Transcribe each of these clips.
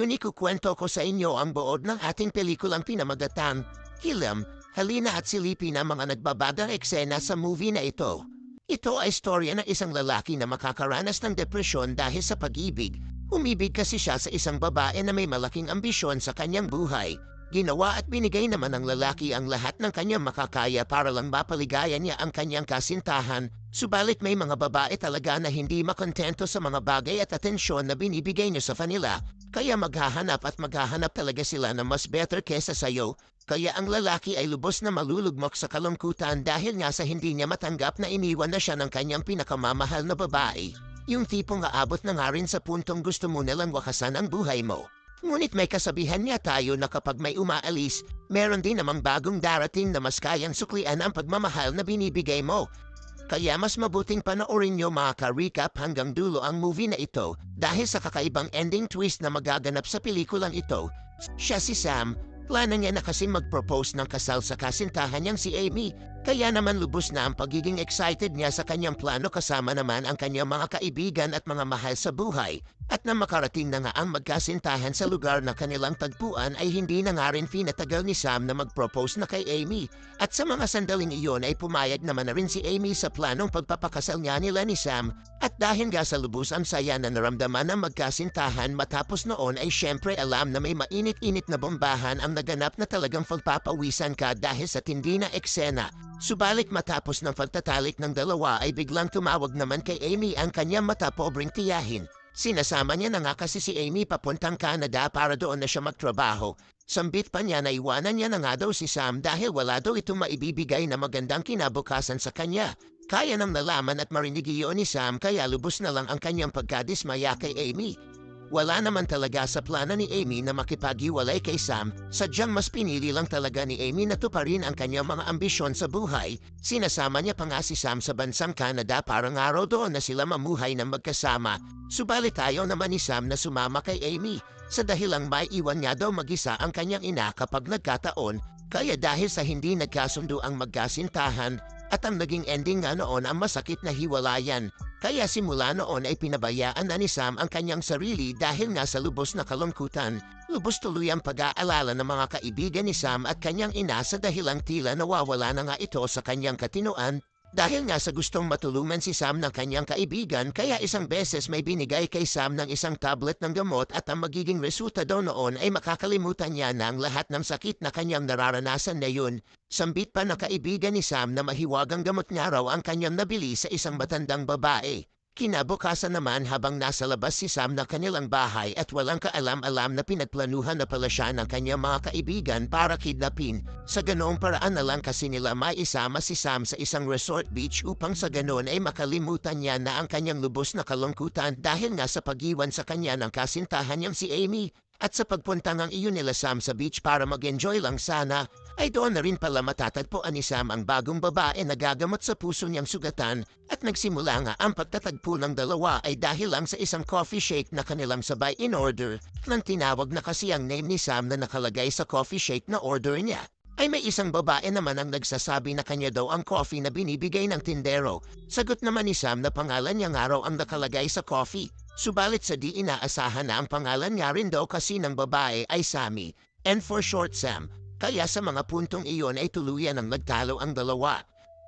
Yun ikukwento ko sa inyo ang buod ng ating pelikulang pinamagatang Kilam, Halina at Silipin ang mga nagbabagang eksena sa movie na ito. Ito ay istorya ng isang lalaki na makakaranas ng depresyon dahil sa pag-ibig. Umibig kasi siya sa isang babae na may malaking ambisyon sa kanyang buhay. Ginawa at binigay naman ng lalaki ang lahat ng kanyang makakaya para lang mapaligaya niya ang kanyang kasintahan. Subalit may mga babae talaga na hindi makontento sa mga bagay at atensyon na binibigay niya sa kanila. Kaya maghahanap talaga sila ng mas better kesa sa'yo. Kaya ang lalaki ay lubos na malulugmok sa kalungkutan dahil nga sa hindi niya matanggap na iniwan na siya ng kanyang pinakamamahal na babae. Yung tipong aabot na nga rin sa puntong gusto mo nalang wakasan ang buhay mo. Ngunit may kasabihan niya tayo na kapag may umaalis, meron din namang bagong darating na mas kayang suklian ang pagmamahal na binibigay mo. Kaya mas mabuting panoorin nyo mga ka-recap hanggang dulo ang movie na ito dahil sa kakaibang ending twist na magaganap sa pelikulang ito. Siya si Sam, plano niya na kasi mag-propose ng kasal sa kasintahan niyang si Amy. Kaya naman lubos na ang pagiging excited niya sa kanyang plano kasama naman ang kanyang mga kaibigan at mga mahal sa buhay. At na makarating na nga ang magkasintahan sa lugar na kanilang tagpuan ay hindi na nga rin pinatagal ni Sam na mag-propose na kay Amy. At sa mga sandaling iyon ay pumayag naman na rin si Amy sa planong pagpapakasal niya nila ni Sam. At dahil nga sa lubos ang saya na naramdaman ng magkasintahan matapos noon ay syempre alam na may mainit-init na bombahan ang naganap na talagang pagpapawisan ka dahil sa tindi na eksena. Subalit matapos ng pagtatalik ng dalawa ay biglang tumawag naman kay Amy ang kanyang matapobring tiyahin. Sinasama niya na nga kasi si Amy papuntang Canada para doon na siya magtrabaho. Sambit pa niya na iwanan niya na nga daw si Sam dahil wala daw itong maibibigay na magandang kinabukasan sa kanya. Kaya nang nalaman at marinig iyon ni Sam kaya lubos na lang ang kanyang pagkadismaya kay Amy. Wala naman talaga sa plano ni Amy na makipaghiwalay kay Sam, sadyang mas pinili lang talaga ni Amy na tuparin ang kanyang mga ambisyon sa buhay. Sinasama niya pa nga si Sam sa bansang Canada para nga raw doon na sila mamuhay ng magkasama. Subalit ayaw naman ni Sam na sumama kay Amy sa dahilang may iwan niya daw mag-isa ang kanyang ina kapag nagkataon. Kaya dahil sa hindi nagkasundo ang magkasintahan at ang naging ending nga noon ang masakit na hiwalayan. Kaya simula noon ay pinabayaan na ni Sam ang kanyang sarili dahil nga sa lubos na kalungkutan. Lubos tuloy ang pag-aalala ng mga kaibigan ni Sam at kanyang ina sa dahilang tila nawawala na nga ito sa kanyang katinuan. Dahil nga sa gustong matulungan si Sam ng kanyang kaibigan kaya isang beses may binigay kay Sam ng isang tablet ng gamot at ang magiging resulta daw noon ay makakalimutan niya na ang lahat ng sakit na kanyang nararanasan na yun. Sambit pa na kaibigan ni Sam na mahiwagang gamot nga raw ang kanyang nabili sa isang matandang babae. Kinabukasan naman habang nasa labas si Sam ng kanilang bahay at walang kaalam-alam na pinagplanuhan na pala siya ng kanyang mga kaibigan para kidnapin. Sa ganoong paraan na lang kasi nila maisama si Sam sa isang resort beach upang sa ganoon ay makalimutan niya na ang kanyang lubos na kalungkutan dahil nga sa pag-iwan sa kanya ng kasintahan niyang si Amy. At sa pagpunta ng iyon nila Sam sa beach para mag-enjoy lang sana, ay doon na rin pala matatagpuan ni Sam ang bagong babae na gagamot sa puso niyang sugatan at nagsimula nga ang pagtatagpo ng dalawa ay dahil lang sa isang coffee shake na kanilang sabay in order. Nang tinawag na kasi ang name ni Sam na nakalagay sa coffee shake na order niya, ay may isang babae naman ang nagsasabi na kanya daw ang coffee na binibigay ng tindero. Sagot naman ni Sam na pangalan niya nga raw ang nakalagay sa coffee. Subalit sa di inaasahan na ang pangalan niya rin daw kasi ng babae ay Sammy, and for short Sam. Kaya sa mga puntong iyon ay tuluyan ang nagtalo ang dalawa.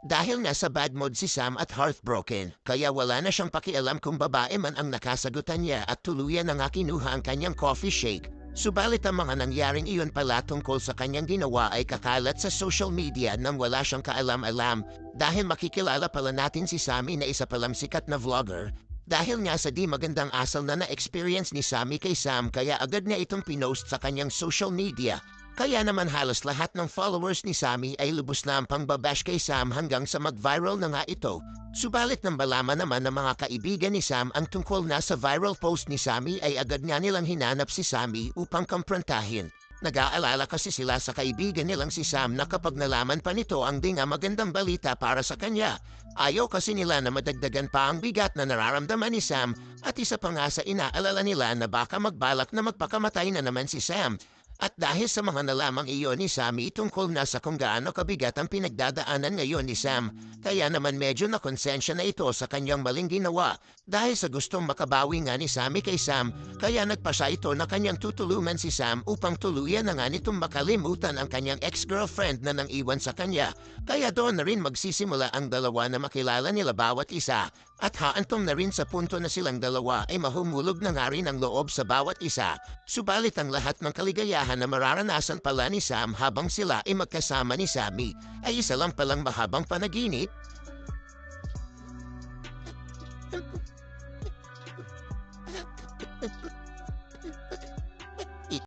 Dahil nga sa bad mood si Sam at heartbroken, kaya wala na siyang pakialam kung babae man ang nakasagutan niya at tuluyan na nga kinuha ang kanyang coffee shake. Subalit ang mga nangyaring iyon pala tungkol sa kanyang ginawa ay kakalat sa social media nang wala siyang kaalam-alam dahil makikilala pala natin si Sammy na isa palang sikat na vlogger. Dahil nga sa di magandang asal na na-experience ni Sammy kay Sam kaya agad niya itong pinost sa kanyang social media. Kaya naman halos lahat ng followers ni Sammy ay lubos na ang pangbabash kay Sam hanggang sa mag-viral na nga ito. Subalit nang malaman naman ng mga kaibigan ni Sam ang tungkol na sa viral post ni Sammy ay agad nga nilang hinanap si Sammy upang kamprontahin. Nag-aalala kasi sila sa kaibigan nilang si Sam na kapag nalaman pa nito ang di nga magandang balita para sa kanya. Ayaw kasi nila na madagdagan pa ang bigat na nararamdaman ni Sam at isa pa nga sa inaalala nila na baka magbalak na magpakamatay na naman si Sam. At dahil sa mga nalamang iyon ni Sammy tungkol na sa kung gaano kabigat ang pinagdadaanan ngayon ni Sam, kaya naman medyo nakonsensya na ito sa kanyang maling ginawa. Dahil sa gustong makabawi nga ni Sammy kay Sam, kaya nagpasya ito na kanyang tutulungan si Sam upang tuluyan na nga nitong makalimutan ang kanyang ex-girlfriend na nang iwan sa kanya. Kaya doon na rin magsisimula ang dalawa na makilala nila bawat isa. At haantong na rin sa punto na silang dalawa ay mahumulog na nga rin ang loob sa bawat isa. Subalit ang lahat ng kaligayahan na mararanasan pala ni Sam habang sila ay magkasama ni Sammy ay isa lang palang mahabang panaginip.